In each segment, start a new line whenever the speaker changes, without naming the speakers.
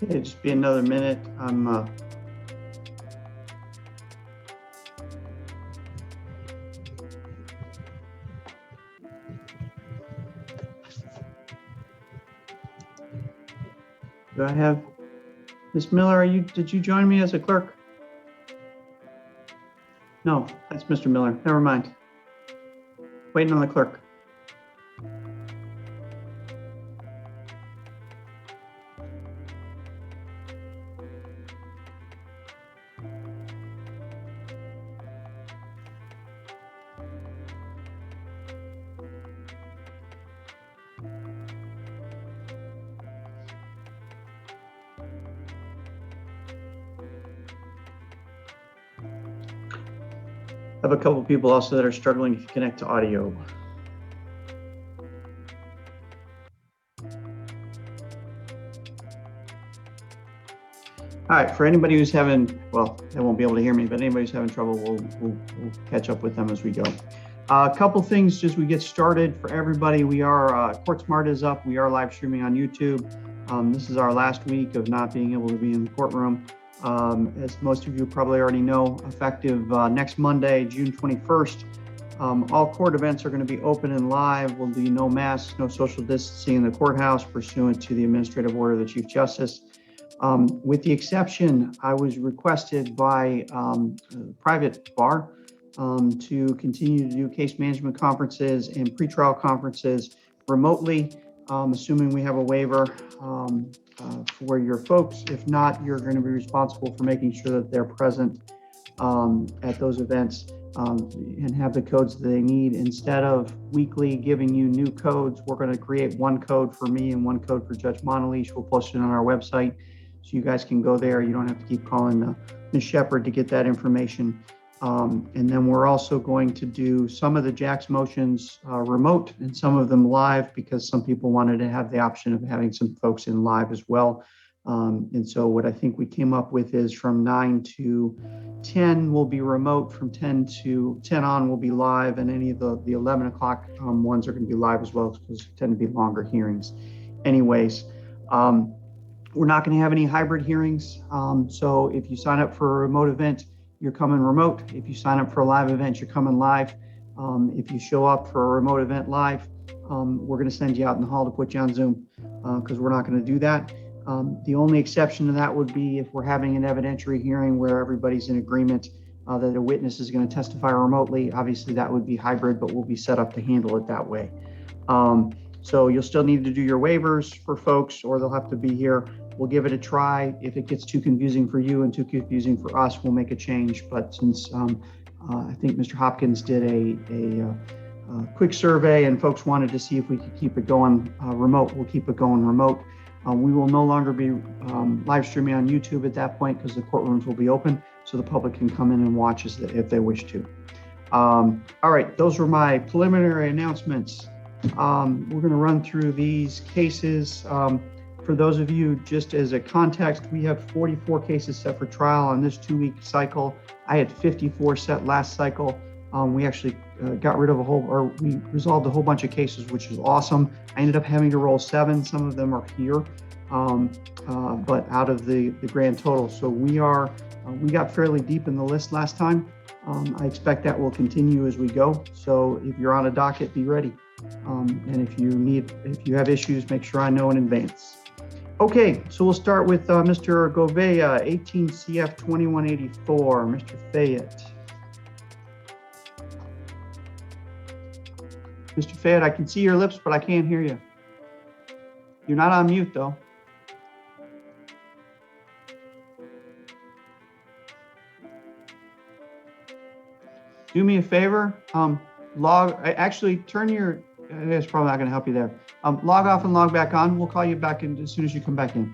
Okay, just be another minute. Do I have Ms. Miller? Did you join me as a clerk? No, that's Mr. Miller. Never mind. Waiting on the clerk. I have a couple people also that are struggling to connect to audio. All right, for anybody who's having, well, they won't be able to hear me, but anybody who's having trouble, we'll catch up with them as we go. A couple things as we get started for everybody. We are, Court Smart is up. We are live streaming on YouTube. This is our last week of not being able to be in the courtroom. As most of you probably already know, effective next Monday, June 21st, all court events are going to be open and live. Will be no masks, no social distancing in the courthouse pursuant to the administrative order of the Chief Justice. With the exception, I was requested by private bar to continue to do case management conferences and pretrial conferences remotely, assuming we have a waiver for your folks. If not, you're going to be responsible for making sure that they're present at those events and have the codes that they need. Instead of weekly giving you new codes, we're going to create one code for me and one code for Judge Monaleesh. We'll post it on our website so you guys can go there. You don't have to keep calling Ms. Shepard to get that information. And then we're also going to do some of the Jack's motions remote and some of them live because some people wanted to have the option of having some folks in live as well. And so what I think we came up with is from 9 to 10 will be remote, from 10 to 10 on will be live, and any of the 11 o'clock ones are going to be live as well because they tend to be longer hearings. Anyways, we're not going to have any hybrid hearings. So if you sign up for a remote event, you're coming remote. If you sign up for a live event, you're coming live. If you show up for a remote event live, we're going to send you out in the hall to put you on Zoom because we're not going to do that. The only exception to that would be if we're having an evidentiary hearing where everybody's in agreement that a witness is going to testify remotely. Obviously, that would be hybrid, but we'll be set up to handle it that way. So you'll still need to do your waivers for folks, or they'll have to be here. We'll give it a try. If it gets too confusing for you and too confusing for us, we'll make a change. But since I think Mr. Hopkins did a quick survey and folks wanted to see if we could keep it going remote, we'll keep it going remote. We will no longer be live streaming on YouTube at that point because the courtrooms will be open so the public can come in and watch us if they wish to. All right, those were my preliminary announcements. We're going to run through these cases. For those of you, just as a context, we have 44 cases set for trial on this 2-week cycle. I had 54 set last cycle. We actually got rid of we resolved a whole bunch of cases, which is awesome. I ended up having to roll 7. Some of them are here but out of the grand total. So we got fairly deep in the list last time. I expect that will continue as we go. So if you're on a docket, be ready. And if you have issues, make sure I know in advance. Okay, so we'll start with Mr. Gouveia, 18 CF 2184. Mr. Fayette. Mr. Fayette, I can see your lips, but I can't hear you. You're not on mute, though. Do me a favor, actually turn your, it's probably not going to help you there. Log off and log back on. We'll call you back in as soon as you come back in.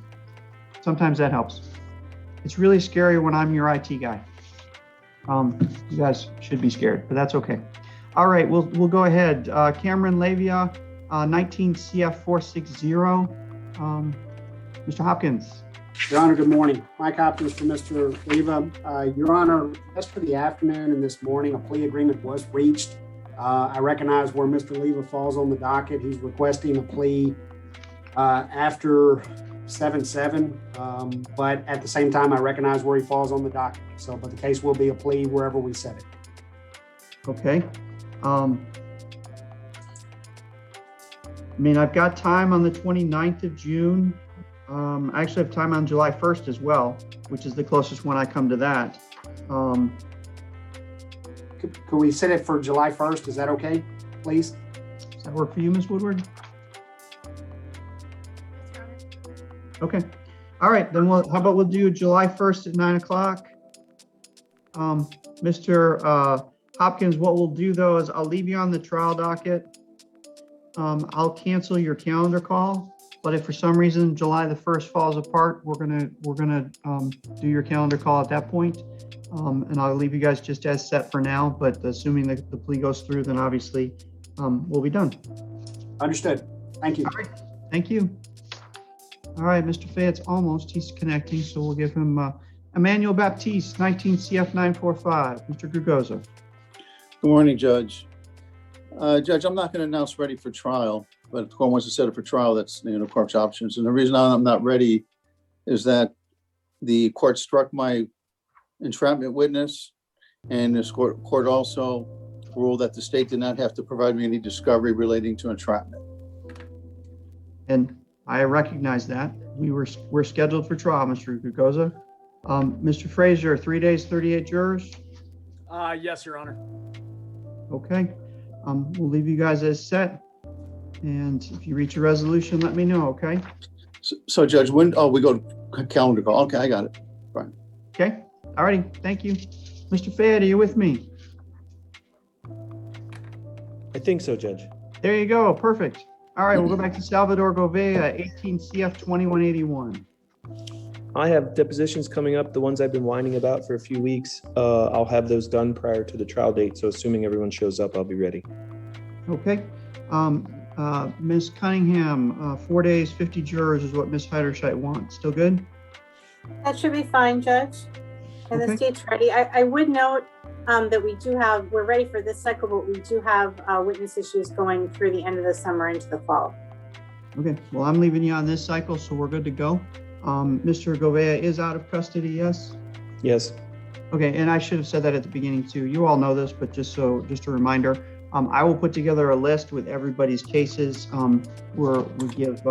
Sometimes that helps. It's really scary when I'm your IT guy. You guys should be scared, but that's okay. All right, we'll go ahead. Cameron Lavia, 19 CF 460. Mr. Hopkins.
Your Honor, good morning. Mike Hopkins for Mr. Leva. Your Honor, just for the afternoon and this morning, a plea agreement was reached. I recognize where Mr. Leva falls on the docket. He's requesting a plea after 7/7, but at the same time, I recognize where he falls on the docket. So, but the case will be a plea wherever we set it.
Okay. I mean, I've got time on the 29th of June. I actually have time on July 1st as well, which is the closest one I come to that.
Could we set it for July 1st? Is that okay, please?
Does that work for you, Ms. Woodward? Okay. All right, then how about we'll do July 1st at 9 o'clock. Mr. Hopkins, what we'll do though is I'll leave you on the trial docket. I'll cancel your calendar call. But if for some reason July the 1st falls apart, we're gonna do your calendar call at that point. And I'll leave you guys just as set for now. But assuming that the plea goes through, then obviously we'll be done.
Understood. Thank you.
All right. Thank you. All right, Mr. Fayette's almost. He's connecting, so we'll give him Emmanuel Baptiste, 19 CF 945. Mr. Grugoza.
Good morning, Judge. Judge, I'm not going to announce ready for trial, but if the court wants to set it for trial, that's the court's options. And the reason I'm not ready is that the court struck my entrapment witness, and this court also ruled that the state did not have to provide me any discovery relating to entrapment.
And I recognize that. We're scheduled for trial, Mr. Grugoza. Mr. Frazier, 3 days, 38 jurors?
Yes, Your Honor.
Okay. We'll leave you guys as set. And if you reach a resolution, let me know, okay?
So Judge, when, we go to calendar call. Okay, I got it. Fine.
Okay. All righty. Thank you. Mr. Fayette, are you with me?
I think so, Judge.
There you go. Perfect. All right. We'll go back to Salvador Gouveia, 18 CF 2181.
I have depositions coming up, the ones I've been whining about for a few weeks. I'll have those done prior to the trial date. So assuming everyone shows up, I'll be ready.
Okay. Ms. Cunningham, 4 days, 50 jurors is what Ms. Heiderscheit wants. Still good?
That should be fine, Judge. And
Okay.
the state's ready. I would note that we're ready for this cycle, but we do have witness issues going through the end of the summer into the fall.
Okay. Well, I'm leaving you on this cycle, so we're good to go. Mr. Gouveia is out of custody, yes?
Yes.
Okay, and I should have said that at the beginning too. You all know this, but just a reminder, I will put together a list with everybody's cases. We give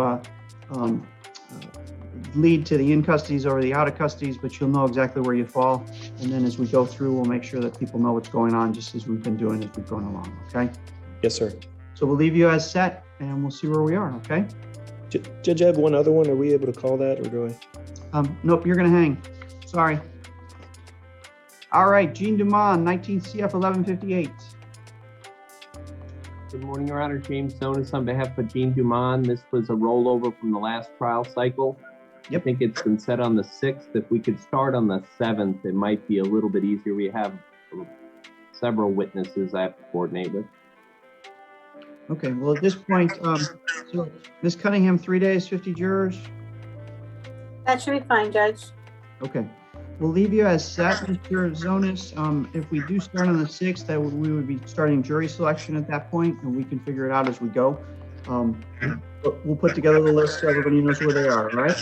lead to the in custodies over the out of custodies, but you'll know exactly where you fall. And then as we go through, we'll make sure that people know what's going on, just as we've been doing as we've gone along, okay?
Yes, sir.
So we'll leave you as set and we'll see where we are, okay?
Judge, I have one other one. Are we able to call that, or do I?
Nope, you're gonna hang. Sorry. All right, Jean Dumont, 19 CF 1158.
Good morning, Your Honor. James Zonas on behalf of Jean Dumont. This was a rollover from the last trial cycle.
Yep.
I think it's been set on the 6th. If we could start on the 7th, it might be a little bit easier. We have several witnesses I have to coordinate with.
Okay, well, at this point, so Ms. Cunningham, 3 days, 50 jurors.
That should be fine, Judge.
Okay, we'll leave you as set, Mr. Zonas. If we do start on the 6th, we would be starting jury selection at that point, and we can figure it out as we go. We'll put together the list so everybody knows where they are, all right?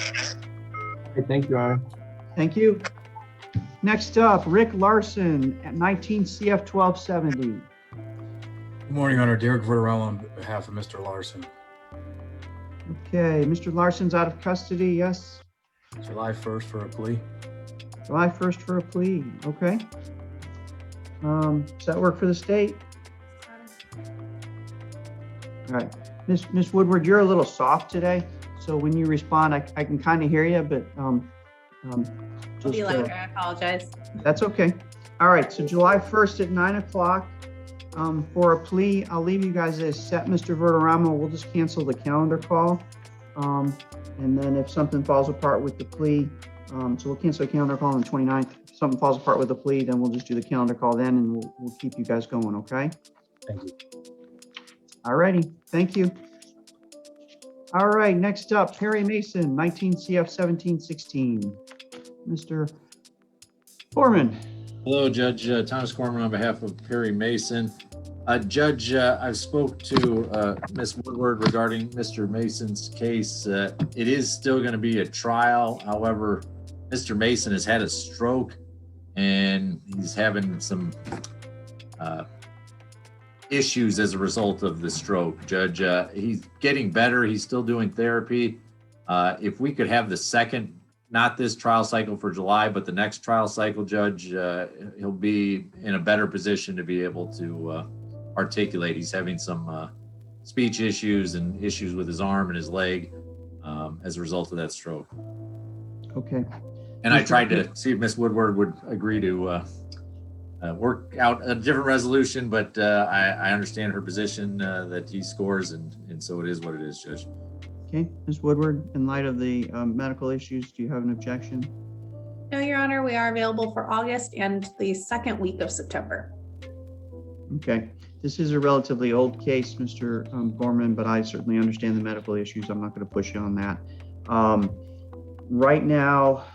Okay, thank you, Your Honor.
Thank you. Next up, Rick Larson at 19 CF 1270.
Good morning, Honor. Derek Verderell on behalf of Mr. Larson.
Okay, Mr. Larson's out of custody, yes?
July 1st for a plea.
July 1st for a plea, okay. Does that work for the state? All right, Ms. Woodward, you're a little soft today, so when you respond, I can kind of hear you, but
I'll
just,
be louder, I apologize.
that's okay. All right, so July 1st at 9 o'clock for a plea. I'll leave you guys as set, Mr. Verderamo. We'll just cancel the calendar call. And then if something falls apart with the plea, so we'll cancel the calendar call on the 29th. If something falls apart with the plea, then we'll just do the calendar call then, and we'll keep you guys going, okay?
Thank you.
All righty, thank you. All right, next up, Perry Mason, 19 CF 1716. Mr. Foreman.
Hello, Judge Thomas Corman on behalf of Perry Mason. Judge, I've spoke to Ms. Woodward regarding Mr. Mason's case. It is still going to be a trial. However, Mr. Mason has had a stroke and he's having some issues as a result of the stroke. Judge, he's getting better. He's still doing therapy. If we could have the second, not this trial cycle for July, but the next trial cycle, Judge, he'll be in a better position to be able to articulate. He's having some speech issues and issues with his arm and his leg as a result of that stroke.
Okay.
And I tried to see if Ms. Woodward would agree to work out a different resolution, but I understand her position that he scores, and so it is what it is, Judge.
Okay, Ms. Woodward, in light of the medical issues, do you have an objection?
No, Your Honor, we are available for August and the second week of September.
Okay, this is a relatively old case, Mr. Gorman, but I certainly understand the medical issues. I'm not going to push you on that. Right now,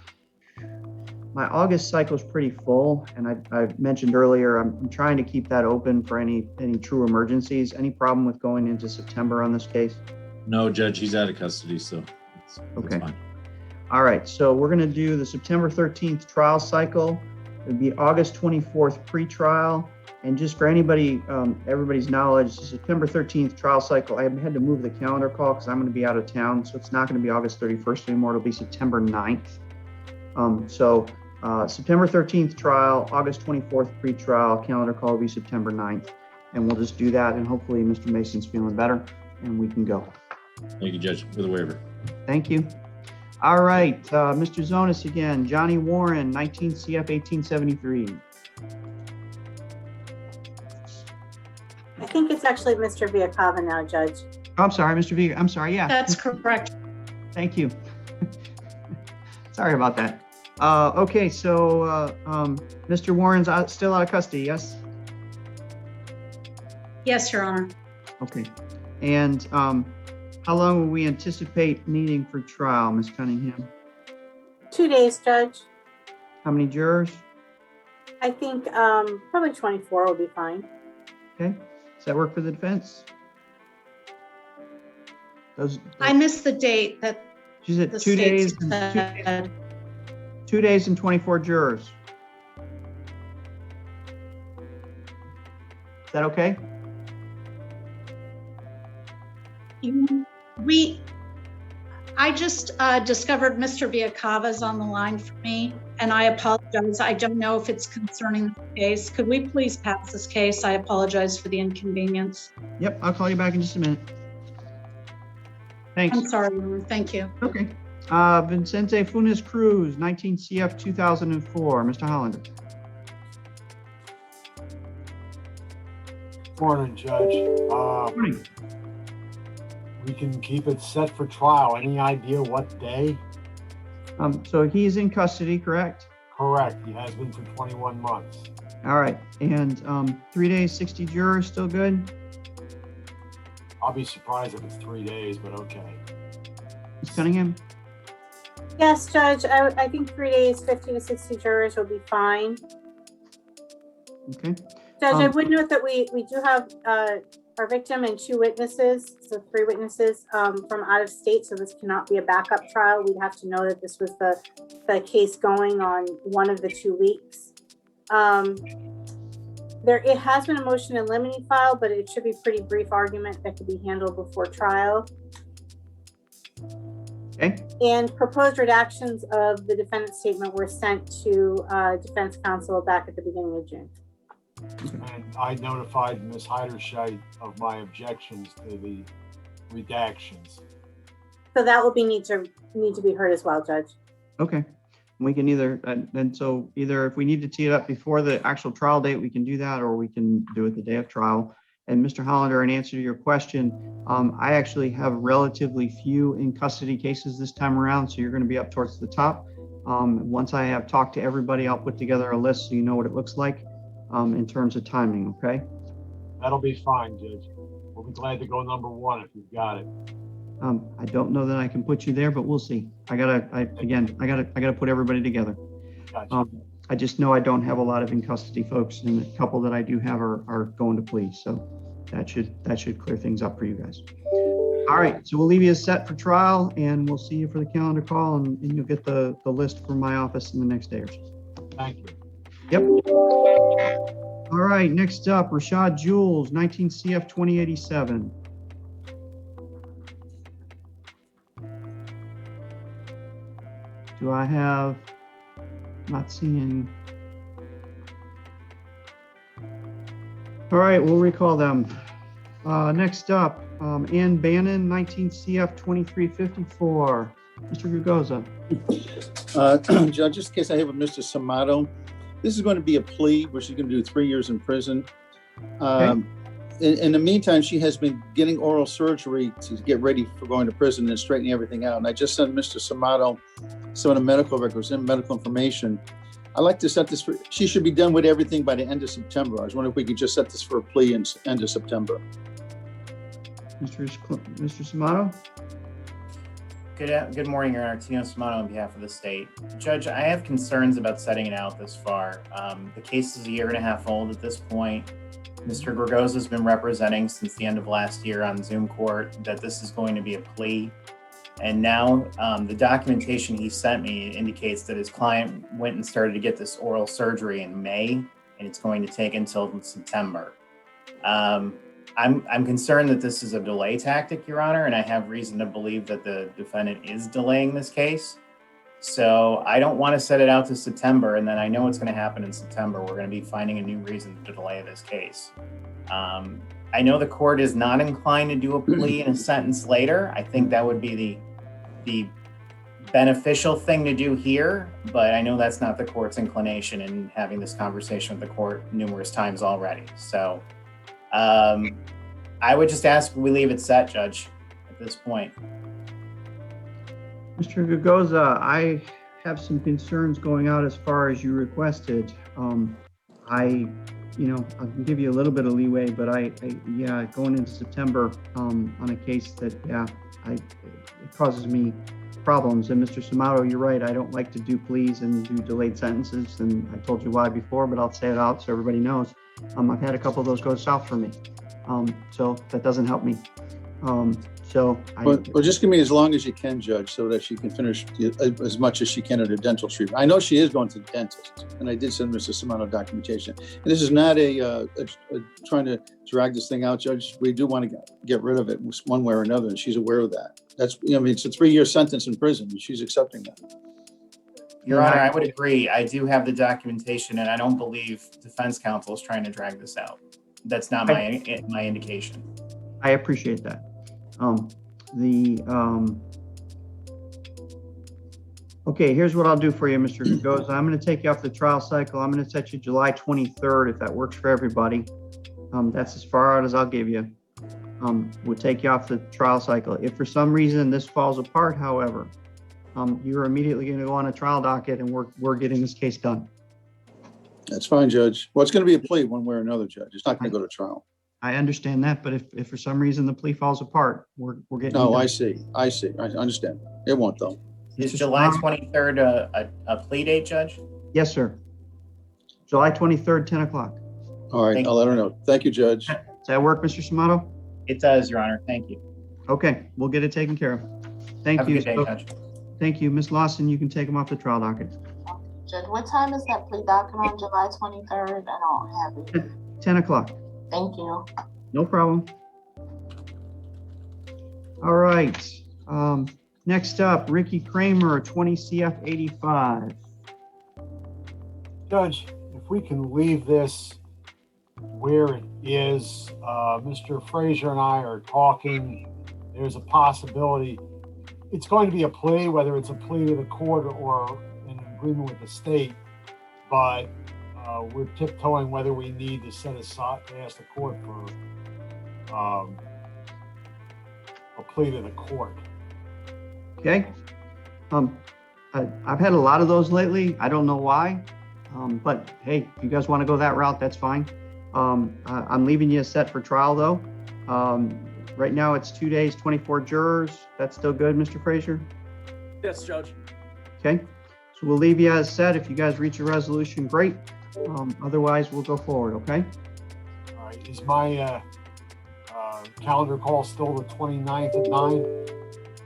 my August cycle is pretty full, and I mentioned earlier, I'm trying to keep that open for any true emergencies. Any problem with going into September on this case?
No, Judge, he's out of custody, so it's
Okay.
fine.
All right, so we're going to do the September 13th trial cycle. It'd be August 24th pretrial. And just for anybody, everybody's knowledge, the September 13th trial cycle, I had to move the calendar call because I'm going to be out of town. So it's not going to be August 31st anymore. It'll be September 9th. September 13th trial, August 24th pretrial, calendar call will be September 9th. And we'll just do that. And hopefully Mr. Mason's feeling better and we can go.
Thank you, Judge, for the waiver.
Thank you. All right, Mr. Zonas again, Johnny Warren, 19 CF 1873.
I think it's actually Mr. Viacava now, Judge.
Oh, I'm sorry, Mr. Vega. I'm sorry. Yeah.
That's correct.
Thank you. Sorry about that. Okay, so Mr. Warren's still out of custody, yes?
Yes, Your Honor.
Okay. And how long will we anticipate needing for trial, Ms. Cunningham?
2 days, Judge.
How many jurors?
I think probably 24 will be fine.
Okay. Does that work for the defense?
I missed the date that
She said
the
2
state
days.
said.
2 days and 24 jurors. Is that okay?
I just discovered Mr. Viacava's on the line for me, and I apologize. I don't know if it's concerning the case. Could we please pass this case? I apologize for the inconvenience.
Yep, I'll call you back in just a minute. Thanks.
I'm sorry, Your Honor. Thank you.
Okay. Vicente Funes Cruz, 19 CF 2004. Mr. Hollander.
Morning, Judge.
Morning.
We can keep it set for trial. Any idea what day?
So he's in custody, correct?
Correct. He has been for 21 months.
All right. And 3 days, 60 jurors, still good?
I'll be surprised if it's 3 days, but okay.
Ms. Cunningham?
Yes, Judge. I think 3 days, 50 to 60 jurors will be fine.
Okay.
Judge, I would note that we do have our victim and 2 witnesses, so 3 witnesses from out of state. So this cannot be a backup trial. We'd have to know that this was the case going on one of the 2 weeks. It has been a motion in limine filed, but it should be pretty brief argument that could be handled before trial.
Okay.
And proposed redactions of the defendant's statement were sent to defense counsel back at the beginning of June.
And I notified Ms. Heiderscheit of my objections to the redactions.
So that will need to be heard as well, Judge.
Okay. We can either, and so either if we need to tee it up before the actual trial date, we can do that, or we can do it the day of trial. And Mr. Hollander, in answer to your question, I actually have relatively few in custody cases this time around, so you're going to be up towards the top. Once I have talked to everybody, I'll put together a list so you know what it looks like in terms of timing, okay?
That'll be fine, Judge. We'll be glad to go number 1 if you've got it.
I don't know that I can put you there, but we'll see. I gotta put everybody together.
Gotcha.
I just know I don't have a lot of in custody folks, and the couple that I do have are going to plea. So that should clear things up for you guys. All right, so we'll leave you set for trial, and we'll see you for the calendar call, and you'll get the list from my office in the next day or so.
Thank you.
Yep. All right, next up, Rashad Jules, 19 CF 2087. Do I have, not seeing. All right, we'll recall them. Next up, Ann Bannon, 19 CF 2354. Mr. Gugoza.
Judge, just in case I have with Mr. Samato, this is going to be a plea where she's going to do 3 years in prison.
Okay.
In the meantime, she has been getting oral surgery to get ready for going to prison and straightening everything out. And I just sent Mr. Samato some of the medical records and medical information. I'd like to set this for, she should be done with everything by the end of September. I was wondering if we could just set this for a plea in end of September.
Mr. Samato?
Good morning, Your Honor. Tino Samato on behalf of the state. Judge, I have concerns about setting it out this far. The case is 1.5 years old at this point. Mr. Gregoza has been representing since the end of last year on Zoom court that this is going to be a plea. And now the documentation he sent me indicates that his client went and started to get this oral surgery in May, and it's going to take until September. I'm concerned that this is a delay tactic, Your Honor, and I have reason to believe that the defendant is delaying this case. So I don't want to set it out to September, and then I know what's going to happen in September. We're going to be finding a new reason to delay this case. I know the court is not inclined to do a plea and a sentence later. I think that would be the beneficial thing to do here, but I know that's not the court's inclination in having this conversation with the court numerous times already. So I would just ask we leave it set, Judge, at this point.
Mr. Gugoza, I have some concerns going out as far as you requested. I can give you a little bit of leeway, but going into September on a case that, it causes me problems. And Mr. Samato, you're right. I don't like to do pleas and do delayed sentences. And I told you why before, but I'll say it out so everybody knows. I've had a couple of those go south for me. So that doesn't help me. Well,
just give me as long as you can, Judge, so that she can finish as much as she can at her dental treatment. I know she is going to the dentist, and I did send Mr. Samato documentation. And this is not a trying to drag this thing out, Judge. We do want to get rid of it one way or another, and she's aware of that. That's, it's a 3-year sentence in prison, and she's accepting that.
Your Honor, I would agree. I do have the documentation, and I don't believe defense counsel is trying to drag this out. That's not my indication.
I appreciate that. Okay, here's what I'll do for you, Mr. Gugoza. I'm going to take you off the trial cycle. I'm going to set you July 23rd, if that works for everybody. That's as far out as I'll give you. We'll take you off the trial cycle. If for some reason this falls apart, however, you're immediately going to go on a trial docket, and we're getting this case done.
That's fine, Judge. Well, it's going to be a plea one way or another, Judge. It's not going to go to trial.
I understand that, but if for some reason the plea falls apart, we're getting.
No, I see. I understand. It won't, though.
Is July 23rd a plea date, Judge?
Yes, sir. July 23rd, 10 o'clock.
All right, I'll let her know. Thank you, Judge.
Does that work, Mr. Samato?
It does, Your Honor. Thank you.
Okay, we'll get it taken care of. Thank
Have
you.
a good day, Judge.
Thank you. Ms. Lawson, you can take them off the trial docket.
Judge, what time is that plea docket on July 23rd? I don't have it.
10 o'clock.
Thank you.
No problem. All right. Next up, Ricky Kramer, 20 CF 85.
Judge, if we can leave this where it is, Mr. Frazier and I are talking. There's a possibility it's going to be a plea, whether it's a plea to the court or an agreement with the state, but we're tiptoeing whether we need to set aside, to ask the court for a plea to the court.
Okay. I've had a lot of those lately. I don't know why. But hey, if you guys want to go that route, that's fine. I'm leaving you set for trial though. Right now it's 2 days, 24 jurors. That's still good, Mr. Frazier?
Yes, Judge.
Okay. So we'll leave you as set. If you guys reach a resolution, great. Otherwise, we'll go forward, okay?
All right, is my calendar call still the 29th at 9?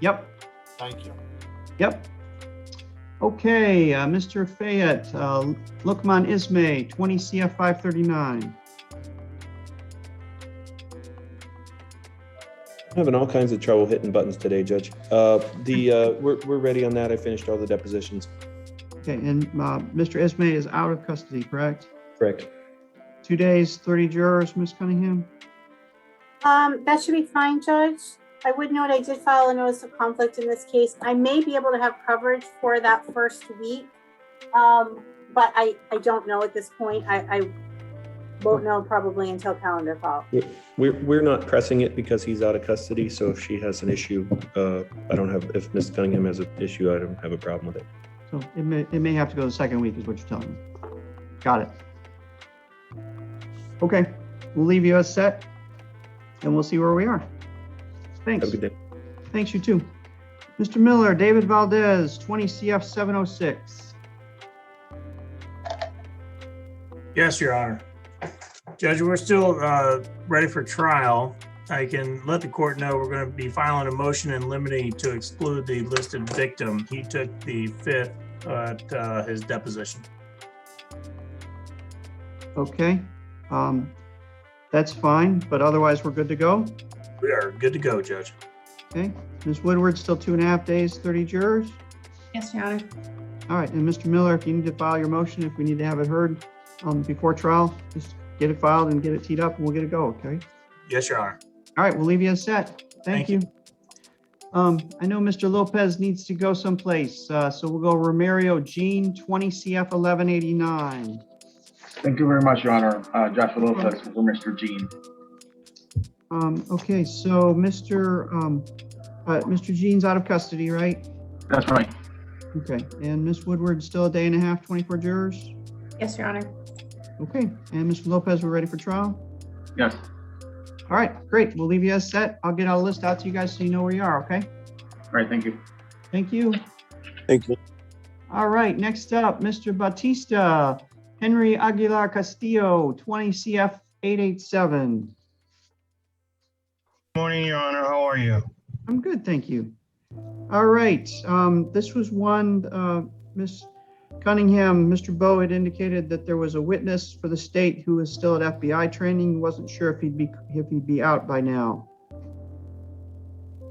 Yep.
Thank you.
Yep. Okay, Mr. Fayette, Lukman Ismay, 20 CF 539.
I'm having all kinds of trouble hitting buttons today, Judge. We're ready on that. I finished all the depositions.
Okay, and Mr. Ismay is out of custody, correct?
Correct.
2 days, 30 jurors, Ms. Cunningham?
That should be fine, Judge. I would note I did file a notice of conflict in this case. I may be able to have coverage for that first week, but I don't know at this point. I won't know probably until calendar call.
We're not pressing it because he's out of custody. So if she has an issue, if Ms. Cunningham has an issue, I don't have a problem with it.
So it may have to go the second week is what you're telling me. Got it. Okay, we'll leave you as set and we'll see where we are. Thanks.
Have a good day.
Thanks, you too. Mr. Miller, David Valdez, 20 CF 706.
Yes, Your Honor. Judge, we're still ready for trial. I can let the court know we're going to be filing a motion in limine to exclude the listed victim. He took the fifth at his deposition.
Okay, that's fine, but otherwise we're good to go.
We are good to go, Judge.
Okay, Ms. Woodward, still 2.5 days, 30 jurors.
Yes, Your Honor.
All right, and Mr. Miller, if you need to file your motion, if we need to have it heard before trial, just get it filed and get it teed up and we'll get it go, okay?
Yes, Your Honor.
All right, we'll leave you as set. Thank you. I know Mr. Lopez needs to go someplace, so we'll go Romario Jean, 20 CF 1189.
Thank you very much, Your Honor. Joshua Lopez for Mr. Jean.
Okay, so Mr. Jean's out of custody, right?
That's right.
Okay, and Ms. Woodward still a day and a half, 24 jurors?
Yes, Your Honor.
Okay, and Mr. Lopez, we're ready for trial?
Yes.
All right, great. We'll leave you as set. I'll get a list out to you guys so you know where you are, okay?
All right, thank you.
Thank you.
Thank you.
All right, next up, Mr. Batista, Henry Aguilar Castillo, 20 CF 887.
Good morning, Your Honor. How are you?
I'm good, thank you. All right, this was one, Ms. Cunningham, Mr. Bowe had indicated that there was a witness for the state who is still at FBI training. Wasn't sure if he'd be out by now.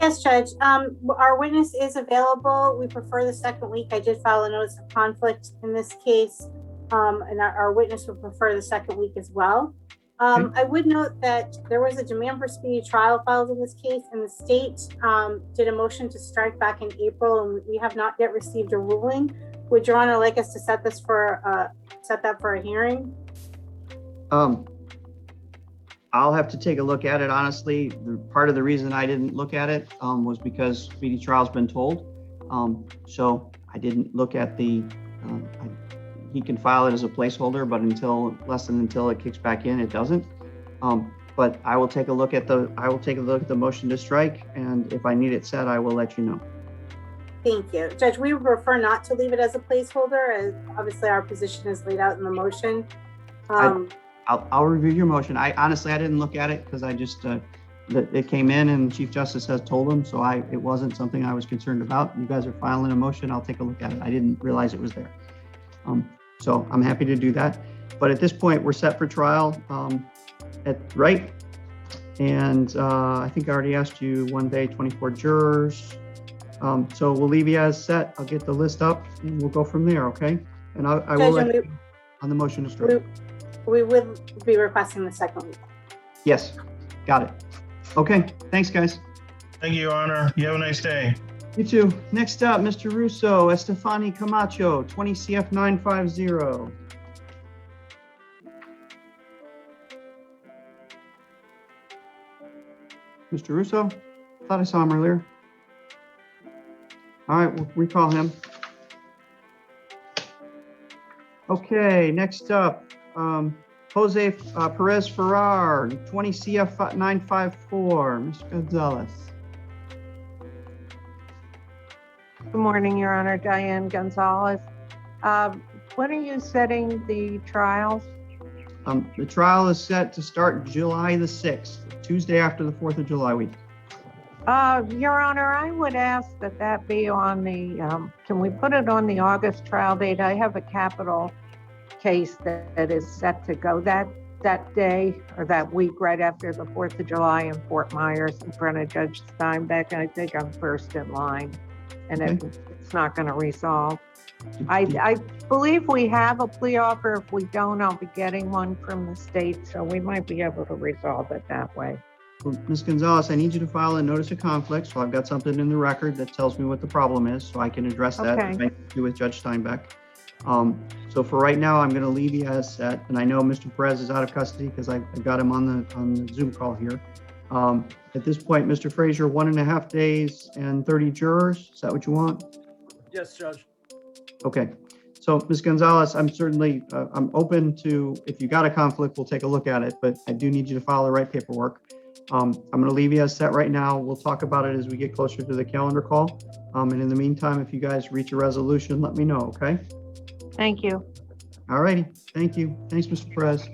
Yes, Judge. Our witness is available. We prefer the second week. I did file a notice of conflict in this case, and our witness would prefer the second week as well. I would note that there was a demand for speedy trial filed in this case, and the state did a motion to strike back in April, and we have not yet received a ruling. Would Your Honor like us to set that for a hearing?
I'll have to take a look at it, honestly. Part of the reason I didn't look at it was because speedy trial's been told. So I didn't look at the, he can file it as a placeholder, but until it kicks back in, it doesn't. But I will take a look at the motion to strike, and if I need it set, I will let you know.
Thank you. Judge, we would prefer not to leave it as a placeholder, as obviously our position is laid out in the motion.
I'll review your motion. I honestly didn't look at it because I just, that it came in and Chief Justice has told him, so it wasn't something I was concerned about. You guys are filing a motion, I'll take a look at it. I didn't realize it was there. So I'm happy to do that. But at this point, we're set for trial, right? And I think I already asked you one day, 24 jurors. So we'll leave you as set. I'll get the list up and we'll go from there, okay? And I will let you on the motion to strike.
We would be requesting the second week.
Yes, got it. Okay, thanks, guys.
Thank you, Your Honor. You have a nice day.
You too. Next up, Mr. Russo, Estefani Camacho, 20 CF 950. Mr. Russo? Thought I saw him earlier. All right, we'll recall him. Okay, next up, Jose Perez Ferrar, 20 CF 954. Mr. Gonzalez.
Good morning, Your Honor. Diane Gonzalez. When are you setting the trials?
The trial is set to start July the 6th, Tuesday after the 4th of July week.
Your Honor, I would ask that be on the, can we put it on the August trial date? I have a capital case that is set to go that day or that week right after the 4th of July in Fort Myers in front of Judge Steinbeck. I think I'm first in line and it's not going to resolve. I believe we have a plea offer. If we don't, I'll be getting one from the state, so we might be able to resolve it that way.
Well, Ms. Gonzalez, I need you to file a notice of conflict, so I've got something in the record that tells me what the problem is, so I can address that with Judge Steinbeck. So for right now, I'm going to leave you as set, and I know Mr. Perez is out of custody because I've got him on the Zoom call here. At this point, Mr. Frazier, 1.5 days and 30 jurors. Is that what you want?
Yes, Judge.
Okay. So Ms. Gonzalez, I'm certainly, I'm open to, if you got a conflict, we'll take a look at it, but I do need you to file the right paperwork. I'm going to leave you as set right now. We'll talk about it as we get closer to the calendar call. And in the meantime, if you guys reach a resolution, let me know, okay?
Thank you.
All righty. Thank you. Thanks, Mr. Perez.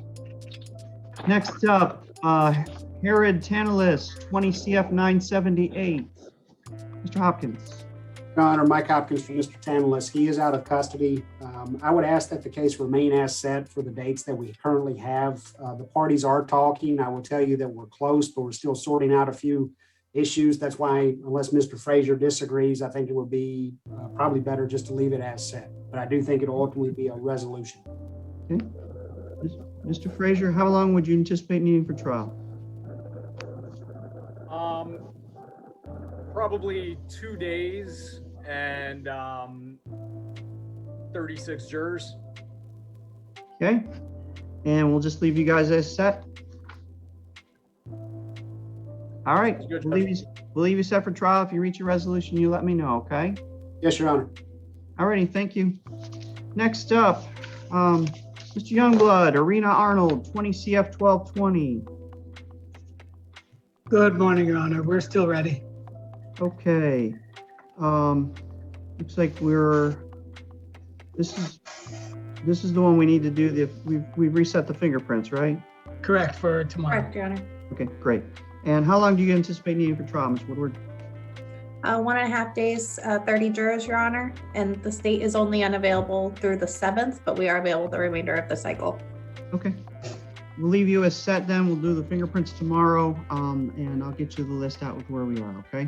Next up, Herod Tanalis, 20 CF 978. Mr. Hopkins.
Your Honor, Mike Hopkins for Mr. Tanalis. He is out of custody. I would ask that the case remain as set for the dates that we currently have. The parties are talking. I will tell you that we're close, but we're still sorting out a few issues. That's why, unless Mr. Frazier disagrees, I think it would be probably better just to leave it as set. But I do think it'll ultimately be a resolution.
Okay. Mr. Frazier, how long would you anticipate needing for trial?
Probably 2 days and 36 jurors.
Okay. And we'll just leave you guys as set. All right. We'll leave you set for trial. If you reach a resolution, you let me know, okay?
Yes, Your Honor.
All righty. Thank you. Next up, Mr. Youngblood, Arena Arnold, 20 CF 1220.
Good morning, Your Honor. We're still ready.
Okay. Looks like this is the one we need to do. We've reset the fingerprints, right?
Correct, for tomorrow.
Correct, Your Honor.
Okay, great. And how long do you anticipate needing for trial, Ms. Woodward?
1.5 days, 30 jurors, Your Honor. And the state is only unavailable through the 7th, but we are available the remainder of the cycle.
Okay. We'll leave you as set then. We'll do the fingerprints tomorrow, and I'll get you the list out with where we are, okay?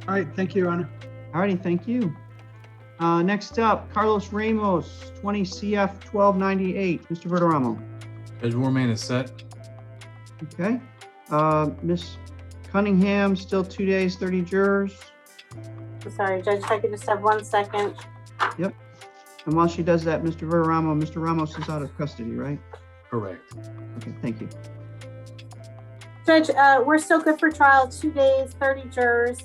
All right, thank you, Your Honor.
All righty, thank you. Next up, Carlos Ramos, 20 CF 1298. Mr. Verderamo.
Judge Warman is set.
Okay. Ms. Cunningham, still 2 days, 30 jurors.
Sorry, Judge, if I could just have 1 second.
Yep. And while she does that, Mr. Verderamo, Mr. Ramos is out of custody, right?
Correct.
Okay, thank you.
Judge, we're still good for trial, 2 days, 30 jurors.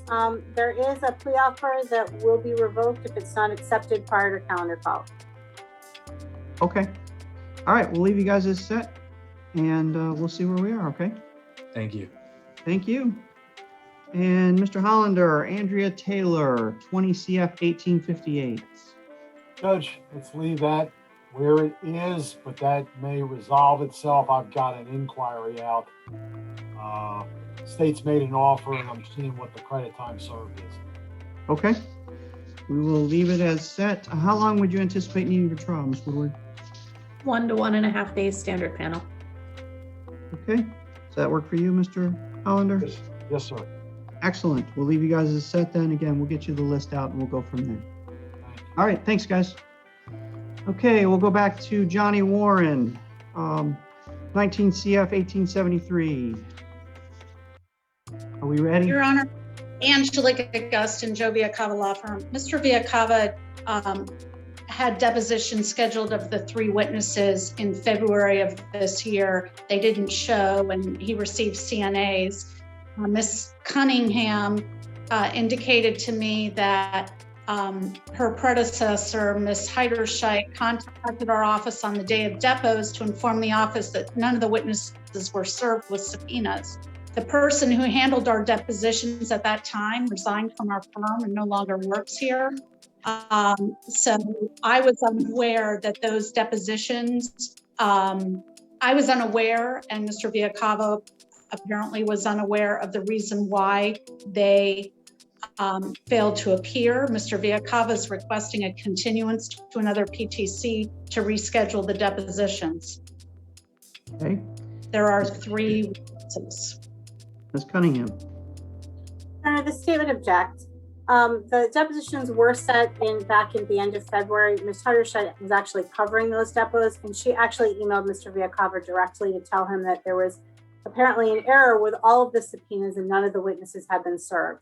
There is a plea offer that will be revoked if it's not accepted prior to calendar call.
Okay. All right, we'll leave you guys as set, and we'll see where we are, okay?
Thank you.
Thank you. And Mr. Hollander, Andrea Taylor, 20 CF 1858.
Judge, let's leave that where it is, but that may resolve itself. I've got an inquiry out State's made an offer, and I'm seeing what the credit time served is.
Okay. We will leave it as set. How long would you anticipate needing for trial, Ms. Woodward?
1 to 1.5 days standard panel.
Okay. Does that work for you, Mr. Hollander?
Yes, sir.
Excellent. We'll leave you guys as set then. Again, we'll get you the list out and we'll go from there. All right. Thanks, guys. Okay. We'll go back to Johnny Warren, 19 CF 1873. Are we ready?
Your Honor, Angelica Gustin, Joe Viacava Law Firm. Mr. Viacava had depositions scheduled of the 3 witnesses in February of this year. They didn't show, and he received CNAs. Ms. Cunningham indicated to me that her predecessor, Ms. Heiderscheit, contacted our office on the day of depots to inform the office that none of the witnesses were served with subpoenas. The person who handled our depositions at that time resigned from our firm and no longer works here. So I was unaware that those depositions, I was unaware, and Mr. Viacava apparently was unaware of the reason why they failed to appear. Mr. Viacava is requesting a continuance to another PTC to reschedule the depositions.
Okay.
There are 3 witnesses.
Ms. Cunningham.
The state would object. The depositions were set back in the end of February. Ms. Heiderscheit was actually covering those depots, and she actually emailed Mr. Viacava directly to tell him that there was apparently an error with all of the subpoenas and none of the witnesses had been served.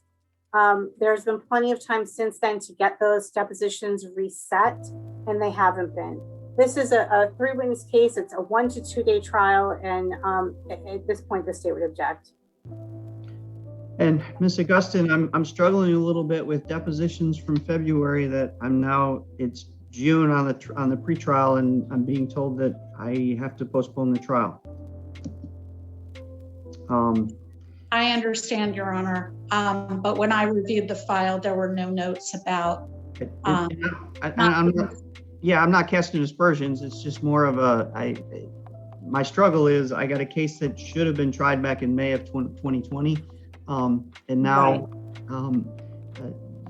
There's been plenty of time since then to get those depositions reset, and they haven't been. This is a 3-witness case. It's a 1 to 2 day trial, and at this point, the state would object.
And Ms. Augustine, I'm struggling a little bit with depositions from February that it's June on the pretrial, and I'm being told that I have to postpone the trial.
I understand, Your Honor, but when I reviewed the file, there were no notes about.
I'm not casting aspersions. It's just more of my struggle is I got a case that should have been tried back in May of 2020. And now,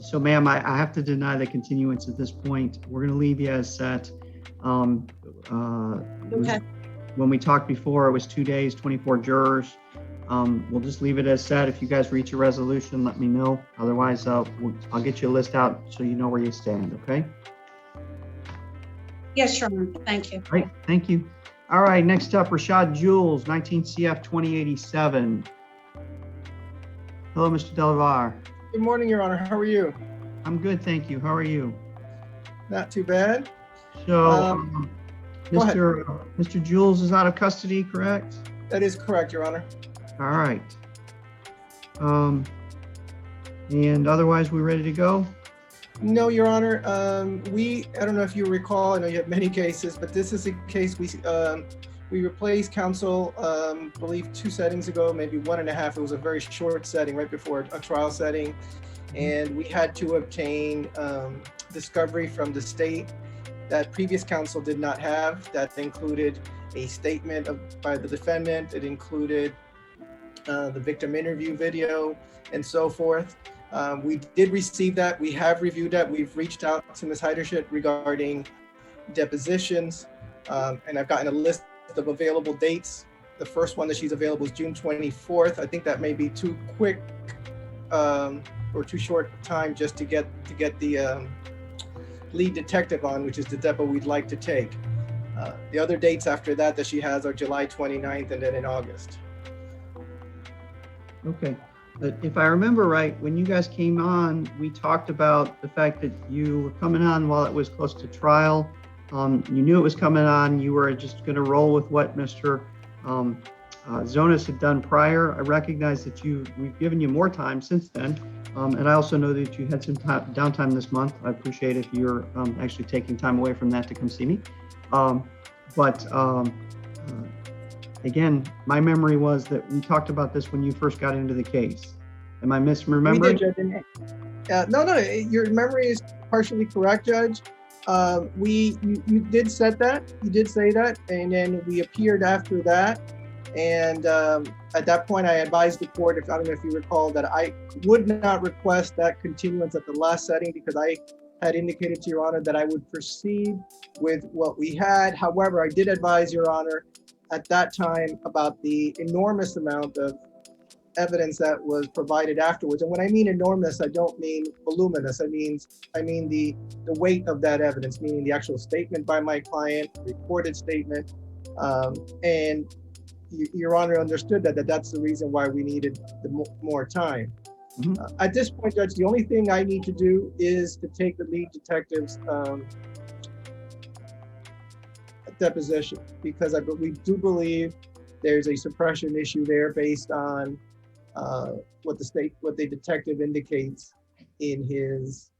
so ma'am, I have to deny the continuance at this point. We're going to leave you as set.
Okay.
When we talked before, it was 2 days, 24 jurors. We'll just leave it as set. If you guys reach a resolution, let me know. Otherwise, I'll get you a list out so you know where you stand, okay?
Yes, Your Honor. Thank you.
Great, thank you. All right, next up, Rashad Jules, 19 CF 2087. Hello, Mr. Delavar.
Good morning, Your Honor. How are you?
I'm good, thank you. How are you?
Not too bad.
So, Mr. Jules is out of custody, correct?
That is correct, Your Honor.
All right. And otherwise, we're ready to go?
No, Your Honor. I don't know if you recall, I know you have many cases, but this is a case we replaced counsel, I believe 2 settings ago, maybe 1.5. It was a very short setting right before a trial setting. And we had to obtain discovery from the state that previous counsel did not have. That included a statement by the defendant. It included the victim interview video and so forth. We did receive that. We have reviewed that. We've reached out to Ms. Heiderscheit regarding depositions, and I've gotten a list of available dates. The first one that she's available is June 24th. I think that may be too quick or too short time just to get the lead detective on, which is the depot we'd like to take. The other dates after that she has are July 29th and then in August.
Okay. But if I remember right, when you guys came on, we talked about the fact that you were coming on while it was close to trial. You knew it was coming on. You were just going to roll with what Mr. Zonas had done prior. I recognize that we've given you more time since then. And I also know that you had some downtime this month. I appreciate if you're actually taking time away from that to come see me. Again, my memory was that we talked about this when you first got into the case. Am I misremembering?
We did, Judge. No, your memory is partially correct, Judge. You did set that, you did say that, and then we appeared after that. And at that point, I advised the court, I don't know if you recall, that I would not request that continuance at the last setting because I had indicated to Your Honor that I would proceed with what we had. However, I did advise Your Honor at that time about the enormous amount of evidence that was provided afterwards. And when I mean enormous, I don't mean voluminous. I mean the weight of that evidence, meaning the actual statement by my client, recorded statement, and Your Honor understood that's the reason why we needed more time. At this point, Judge, the only thing I need to do is to take the lead detective's deposition, because we do believe there's a suppression issue there based on what the detective indicates in his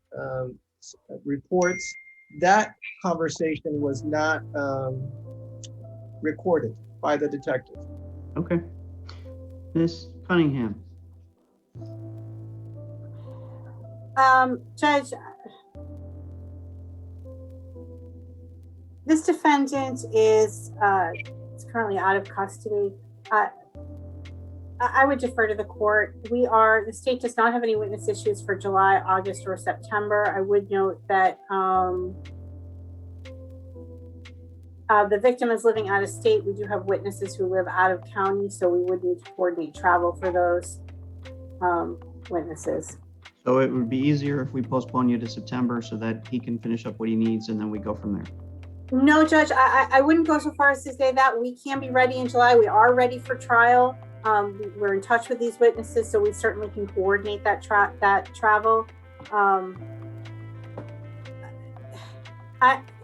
reports. That conversation was not recorded by the detective.
Okay. Ms. Cunningham.
Judge, this defendant is currently out of custody. I would defer to the court. The state does not have any witness issues for July, August, or September. I would note that the victim is living out of state. We do have witnesses who live out of county, so we would need to coordinate travel for those witnesses.
So it would be easier if we postpone you to September so that he can finish up what he needs and then we go from there.
No, Judge, I wouldn't go so far as to say that. We can be ready in July. We are ready for trial. We're in touch with these witnesses, so we certainly can coordinate that travel.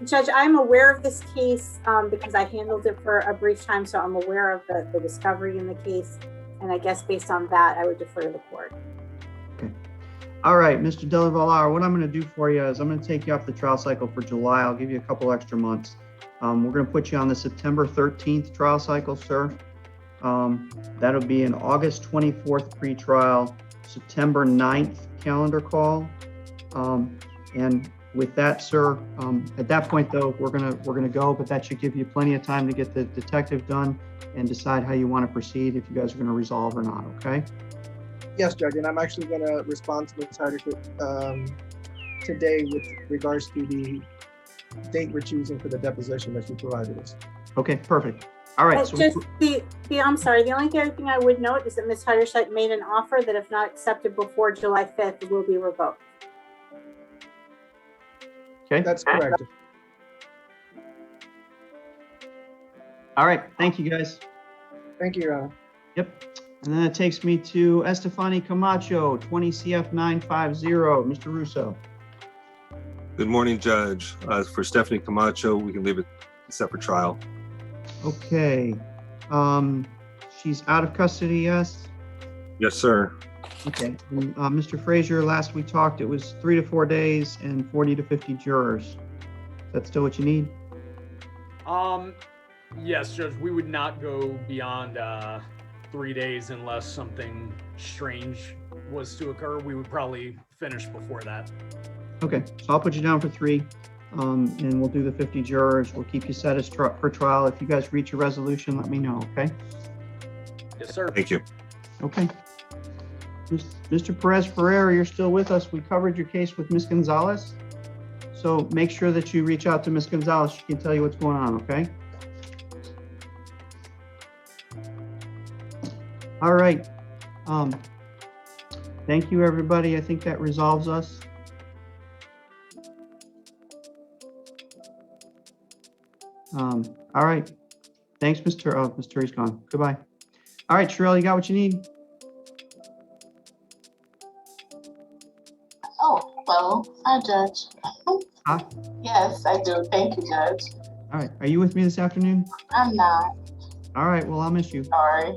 Judge, I'm aware of this case because I handled it for a brief time, so I'm aware of the discovery in the case. And I guess based on that, I would defer to the court.
Okay. All right, Mr. Delavallar, what I'm going to do for you is I'm going to take you off the trial cycle for July. I'll give you a couple extra months. We're going to put you on the September 13th trial cycle, sir. That'll be an August 24th pretrial, September 9th calendar call. And with that, sir, at that point, though, we're gonna go, but that should give you plenty of time to get the detective done and decide how you want to proceed, if you guys are going to resolve or not. Okay.
Yes, Judge, and I'm actually going to respond to Ms. Heider today with regards to the date we're choosing for the deposition that you provided us.
Okay, perfect. All right. So
I'm sorry. The only other thing I would note is that Ms. Heiderscheit made an offer that if not accepted before July 5th, it will be revoked.
Okay.
That's correct.
All right. Thank you, guys.
Thank you, Your Honor.
Yep. And then it takes me to Estefany Camacho, 20 CF 950. Mr. Russo.
Good morning, Judge. For Stephanie Camacho, we can leave it set for trial.
Okay. She's out of custody, yes?
Yes, sir.
Okay. And, Mr. Frazier, last we talked, it was 3 to 4 days and 40 to 50 jurors. Is that still what you need?
Yes, Judge, we would not go beyond 3 days unless something strange was to occur. We would probably finish before that.
Okay, so I'll put you down for 3, and we'll do the 50 jurors. We'll keep you set as for trial. If you guys reach a resolution, let me know, okay?
Yes, sir.
Thank you.
Okay. Mr. Perez Ferreira, you're still with us. We covered your case with Ms. Gonzalez. So make sure that you reach out to Ms. Gonzalez. She can tell you what's going on, okay? All right. Thank you, everybody. I think that resolves us. All right. Thanks, Mr. Oh, Mr. Terry's gone. Goodbye. All right, Sherelle, you got what you need?
Oh, well, hi, Judge.
Huh?
Yes, I do. Thank you, Judge.
All right. Are you with me this afternoon?
I'm not.
All right. Well, I'll miss you.
Sorry.